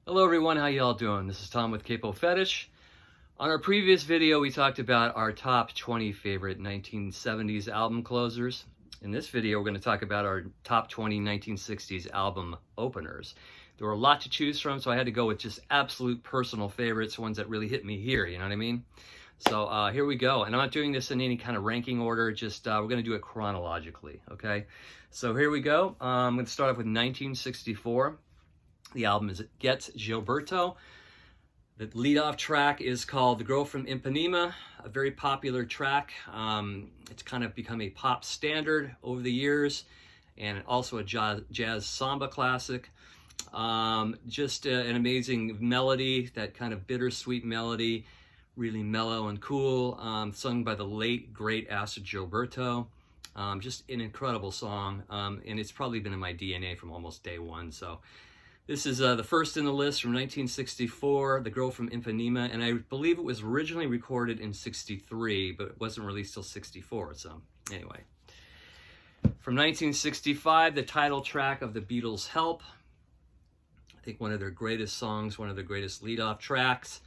Hello everyone, how y'all doing? This is Tom with Capo Fetish. On our previous video, we talked about our top 20 favorite 1970s album closers. In this video, we're going to talk about our top 20 1960s album openers. There were a lot to choose from, so I had to go with just absolute personal favorites, ones that really hit me here, you know what I mean? So here we go. And I'm not doing this in any kind of ranking order, just we're going to do it chronologically, okay? So here we go. I'm going to start off with 1964. The album is Gets Gilberto. The lead-off track is called The Girl from Ipanema, a very popular track. It's kind of become a pop standard over the years, and also a jazz samba classic. Just an amazing melody, that kind of bittersweet melody, really mellow and cool, sung by the late, great Acid Gilberto. Just an incredible song, and it's probably been in my DNA from almost day one, so... This is the first in the list from 1964, The Girl from Ipanema, and I believe it was originally recorded in 63, but it wasn't released till 64, so anyway. From 1965, the title track of the Beatles' Help. I think one of their greatest songs, one of their greatest lead-off tracks.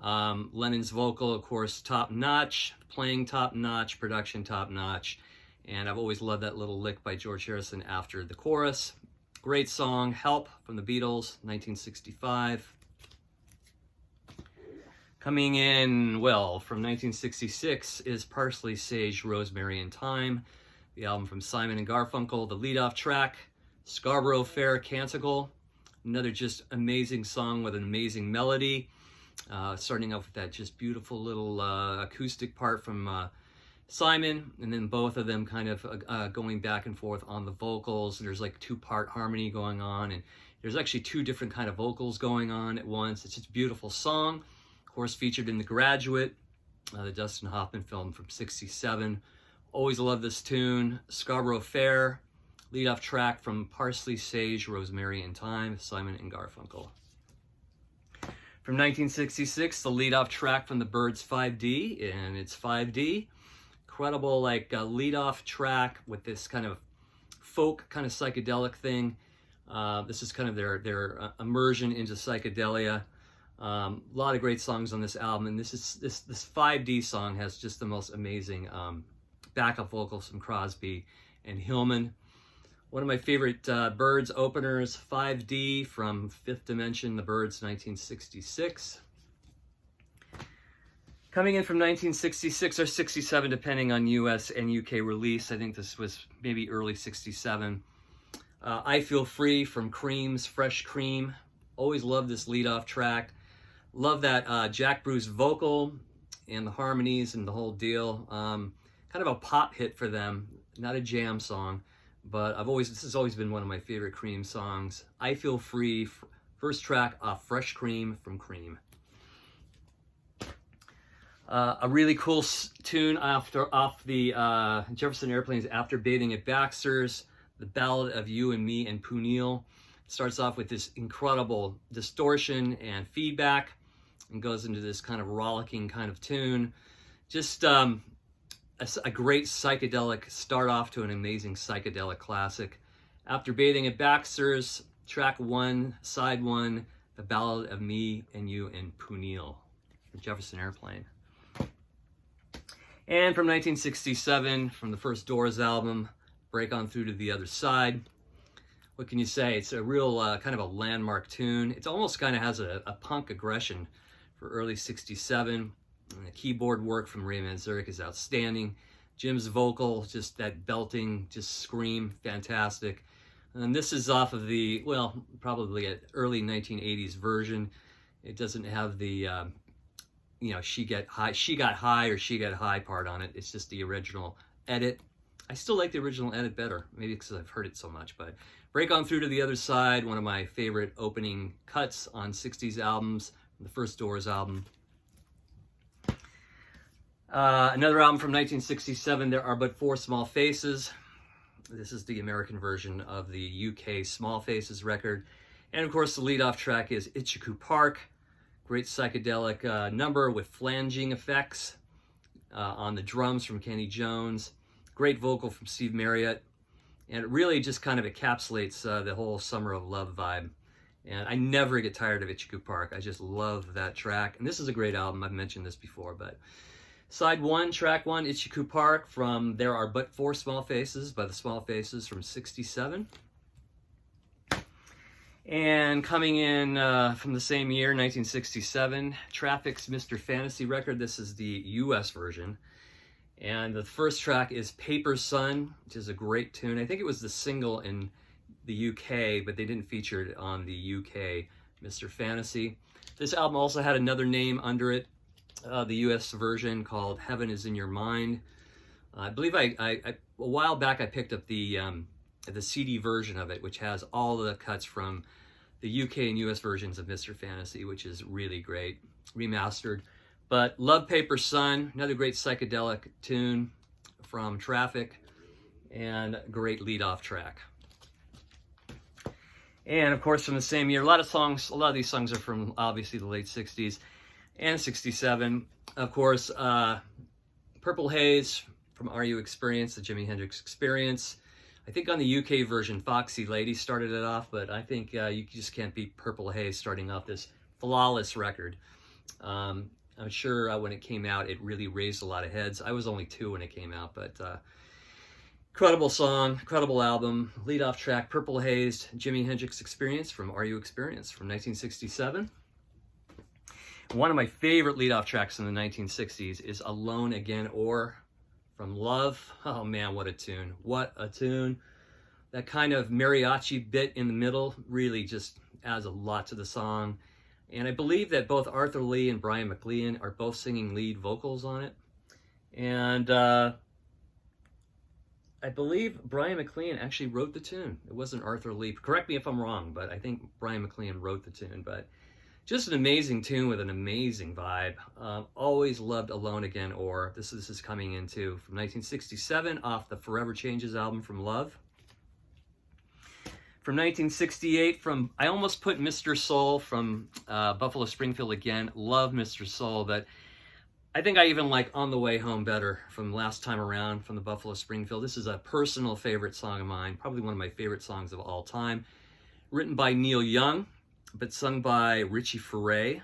Lennon's vocal, of course, top-notch, playing top-notch, production top-notch, and I've always loved that little lick by George Harrison after the chorus. Great song, Help, from the Beatles, 1965. Coming in, well, from 1966 is Parsley, Sage, Rosemary, and Thyme, the album from Simon and Garfunkel. The lead-off track, Scarborough Fair Canticle, another just amazing song with an amazing melody. Starting off with that just beautiful little acoustic part from Simon, and then both of them kind of going back and forth on the vocals. There's like two-part harmony going on, and there's actually two different kind of vocals going on at once. It's just a beautiful song. Of course, featured in The Graduate, the Dustin Hoffman film from '67. Always love this tune. Scarborough Fair, lead-off track from Parsley, Sage, Rosemary, and Thyme, Simon and Garfunkel. From 1966, the lead-off track from the Byrds 5D, and it's 5D. Incredible, like lead-off track with this kind of folk, kind of psychedelic thing. This is kind of their immersion into psychedelia. A lot of great songs on this album, and this 5D song has just the most amazing backup vocals from Crosby and Hillman. One of my favorite Byrds openers, 5D from Fifth Dimension, the Byrds, 1966. Coming in from 1966 or 67, depending on US and UK release. I think this was maybe early 67. I Feel Free from Cream's Fresh Cream. Always love this lead-off track. Love that Jack Bruce vocal and the harmonies and the whole deal. Kind of a pop hit for them, not a jam song, but this has always been one of my favorite Cream songs. I Feel Free, first track off Fresh Cream from Cream. A really cool tune off the Jefferson Airplane's After Bathing at Baxter's, The Ballad of You and Me and Punil. Starts off with this incredible distortion and feedback and goes into this kind of rollicking kind of tune. Just a great psychedelic start off to an amazing psychedelic classic. After Bathing at Baxter's, track 1, side 1, The Ballad of Me and You and Punil from Jefferson Airplane. And from 1967, from the first Doors album, Break On Through to the Other Side. What can you say? It's a real kind of a landmark tune. It almost kind of has a punk aggression for early 67. And the keyboard work from Ray Manzarek is outstanding. Jim's vocal, just that belting, just scream, fantastic. And this is off of the, well, probably an early 1980s version. It doesn't have the... she got high or she got high part on it. It's just the original edit. I still like the original edit better, maybe because I've heard it so much, but Break On Through to the Other Side, one of my favorite opening cuts on 60s albums, the first Doors album. Another album from 1967, There Are But Four Small Faces. This is the American version of the UK Small Faces record. And of course, the lead-off track is Itchycoo Park. Great psychedelic number with flanging effects on the drums from Kenny Jones. Great vocal from Steve Marriott. And it really just kind of encapsulates the whole Summer of Love vibe. And I never get tired of Itchy Coo Park. I just love that track. And this is a great album. I've mentioned this before, but side one, track one, Itchy Coo Park from There Are But Four Small Faces by the Small Faces from '67. And coming in from the same year, 1967, Traffic's Mr. Fantasy record. This is the US version. And the first track is Paper Sun, which is a great tune. I think it was the single in the UK, but they didn't feature it on the UK Mr. Fantasy. This album also had another name under it, the US version, called Heaven Is in Your Mind. I believe a while back I picked up the CD version of it, which has all the cuts from the UK and US versions of Mr. Fantasy, which is really great, remastered. But love Paper Sun, another great psychedelic tune from Traffic, and great lead-off track. And of course, from the same year, a lot of these songs are from obviously the late 60s and 67. Of course, Purple Haze from Are You Experienced, the Jimi Hendrix Experience. I think on the UK version, Foxy Lady started it off, but I think you just can't beat Purple Haze starting off this flawless record. I'm sure when it came out, it really raised a lot of heads. I was only 2 when it came out, but incredible song, incredible album. Lead-off track, Purple Haze, Jimi Hendrix Experience from Are You Experienced from 1967. One of my favorite lead-off tracks in the 1960s is Alone Again Or from Love. Oh man, what a tune. What a tune. That kind of mariachi bit in the middle really just adds a lot to the song. And I believe that both Arthur Lee and Brian McLean are both singing lead vocals on it. And I believe Brian McLean actually wrote the tune. It wasn't Arthur Lee. Correct me if I'm wrong, but I think Brian McLean wrote the tune. But just an amazing tune with an amazing vibe. Always loved Alone Again Or. This is coming into from 1967 off the Forever Changes album from Love. From 1968, I almost put Mr. Saul from Buffalo Springfield again. Love Mr. Saul, but I think I even like On the Way Home better from Last Time Around from the Buffalo Springfield. This is a personal favorite song of mine, probably one of my favorite songs of all time. Written by Neil Young, but sung by Richie Furay,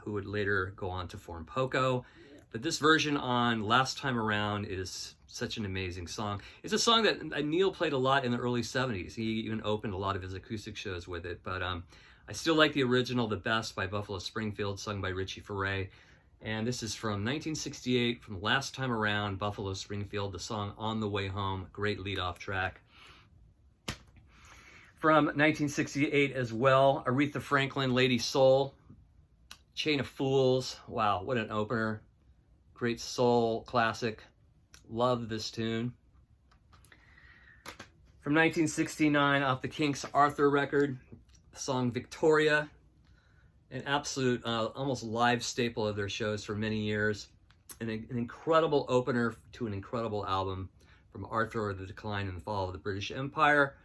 who would later go on to form Poco. But this version on Last Time Around is such an amazing song. It's a song that Neil played a lot in the early 70s. He even opened a lot of his acoustic shows with it. But I still like the original the best by Buffalo Springfield, sung by Richie Furay. And this is from 1968, from Last Time Around, Buffalo Springfield, the song On the Way Home. Great lead-off track. From 1968 as well, Aretha Franklin, Lady Soul, Chain of Fools. Wow, what an opener. Great soul classic. Love this tune. From 1969, off the Kinks' Arthur record, the song Victoria. An absolute, almost live staple of their shows for many years. An incredible opener to an incredible album from Arthur, The Decline and the Fall of the British Empire.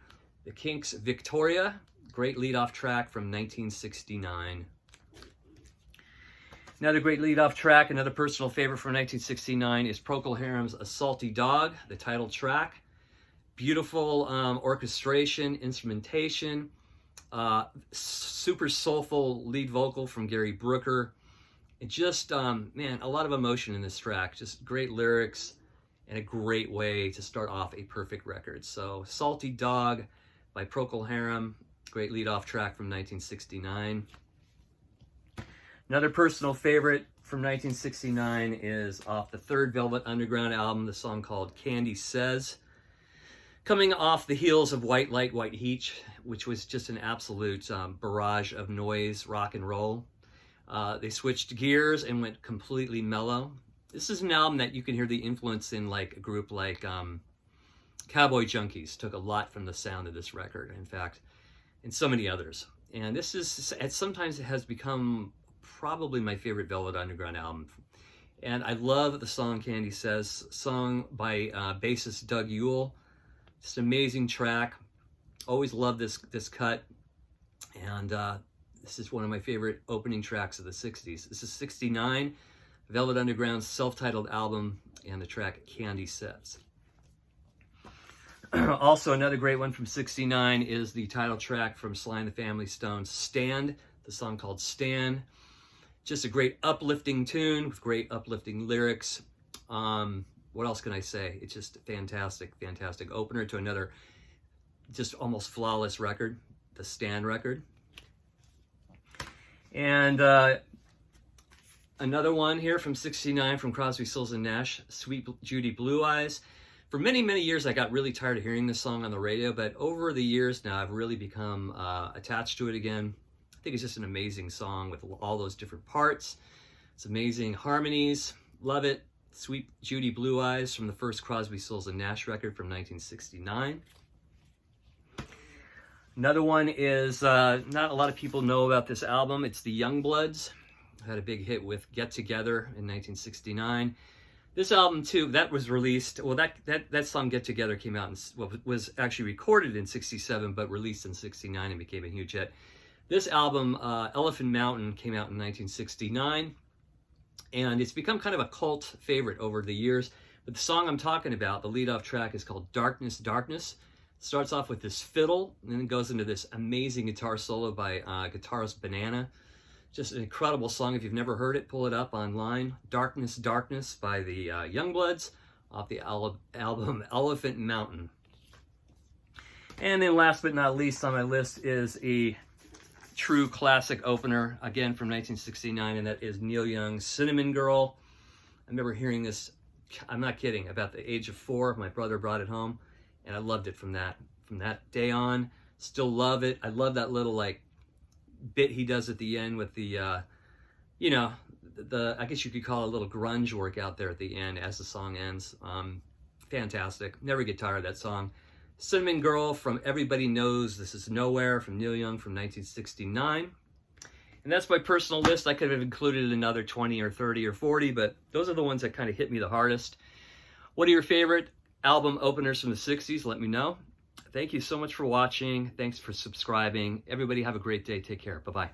The Kinks' Victoria, great lead-off track from 1969. Another great lead-off track, another personal favorite from 1969 is Procol Harum's A Salty Dog, the title track. Beautiful orchestration, instrumentation, super soulful lead vocal from Gary Brooker. It just, man, a lot of emotion in this track. Just great lyrics and a great way to start off a perfect record. So, Salty Dog by Procol Harum, great lead-off track from 1969. Another personal favorite from 1969 is off the third Velvet Underground album, the song called Candy Says. Coming off the heels of White Light, White Heat, which was just an absolute barrage of noise, rock and roll. They switched gears and went completely mellow. This is an album that you can hear the influence in, like a group like Cowboy Junkies took a lot from the sound of this record, in fact, and so many others. And this is, sometimes it has become probably my favorite Velvet Underground album. And I love the song Candy Says, sung by bassist Doug Yule. Just an amazing track. Always loved this cut. And this is one of my favorite opening tracks of the 60s. This is 69, Velvet Underground's self-titled album, and the track Candy Says. Also, another great one from '69 is the title track from Sly and the Family Stone's Stand, the song called Stand. Just a great uplifting tune with great uplifting lyrics. What else can I say? It's just fantastic, fantastic opener to another just almost flawless record, the Stand record. And another one here from '69 from Crosby, Stills and Nash, Sweet Judy Blue Eyes. For many, many years, I got really tired of hearing this song on the radio, but over the years now, I've really become attached to it again. I think it's just an amazing song with all those different parts. It's amazing harmonies. Love it. Sweet Judy Blue Eyes from the first Crosby, Stills and Nash record from 1969. Another one is, not a lot of people know about this album. It's the Youngbloods. Had a big hit with Get Together in 1969. This album too, that was released, well that song Get Together came out, was actually recorded in '67 but released in '69 and became a huge hit. This album, Elephant Mountain, came out in 1969, and it's become kind of a cult favorite over the years. But the song I'm talking about, the lead-off track, is called Darkness, Darkness. It starts off with this fiddle, and then it goes into this amazing guitar solo by guitarist Banana. Just an incredible song. If you've never heard it, pull it up online. Darkness, Darkness by the Youngbloods off the album Elephant Mountain. And then last but not least on my list is a true classic opener, again from 1969, and that is Neil Young's Cinnamon Girl. I remember hearing this, I'm not kidding, about the age of 4. My brother brought it home, and I loved it from that day on. Still love it. I love that little bit he does at the end with the you know, I guess you could call it a little grunge work out there at the end as the song ends. Fantastic. Never get tired of that song. Cinnamon Girl from Everybody Knows This Is Nowhere from Neil Young from 1969. And that's my personal list. I could have included another 20 or 30 or 40, but those are the ones that kind of hit me the hardest. What are your favorite album openers from the 60s? Let me know. Thank you so much for watching. Thanks for subscribing. Everybody have a great day. Take care. Bye-bye.